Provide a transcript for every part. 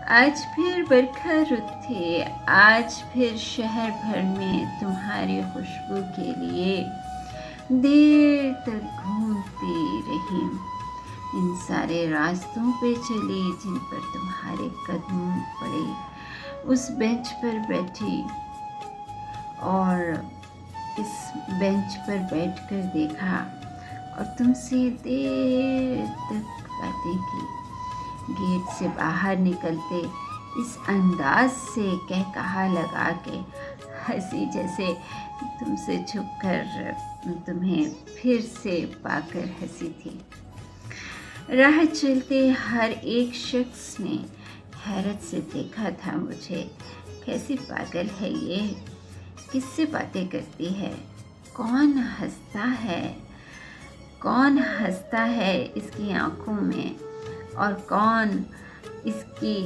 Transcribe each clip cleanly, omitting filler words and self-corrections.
आज फिर बरखा रुत थे, आज फिर शहर भर में तुम्हारी खुशबू के लिए देर तक घूमती रही। इन सारे रास्तों पे चली जिन पर तुम्हारे कदम पड़े, उस बेंच पर बैठी और इस बेंच पर बैठकर देखा और तुमसे देर तक बातें की। गेट से बाहर निकलते इस अंदाज से कह कहा लगा के हंसी, जैसे तुमसे छुपकर तुम्हें फिर से पाकर हंसी थी। राह चलते हर एक शख्स ने हैरत से देखा था मुझे, कैसी पागल है ये, किससे बातें करती है, कौन हंसता है इसकी आंखों में और कौन इसकी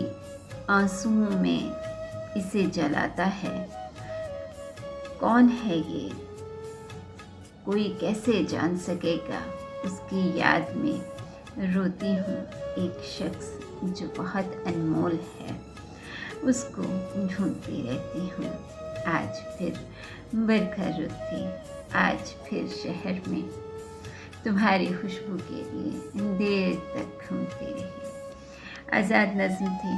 आंसुओं में इसे जलाता है। कौन है ये, कोई कैसे जान सकेगा। उसकी याद में रोती हूँ, एक शख्स जो बहुत अनमोल है, उसको ढूंढती रहती हूँ। आज फिर बरखा रुत थी, आज फिर शहर में तुम्हारी खुशबू के लिए देर तक घूमती रही। आज़ाद नज़्म थी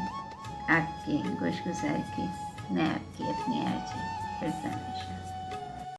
आपके गोश गुज़ार की। मैं आपकी अपनी आरजे फरजाना शाह।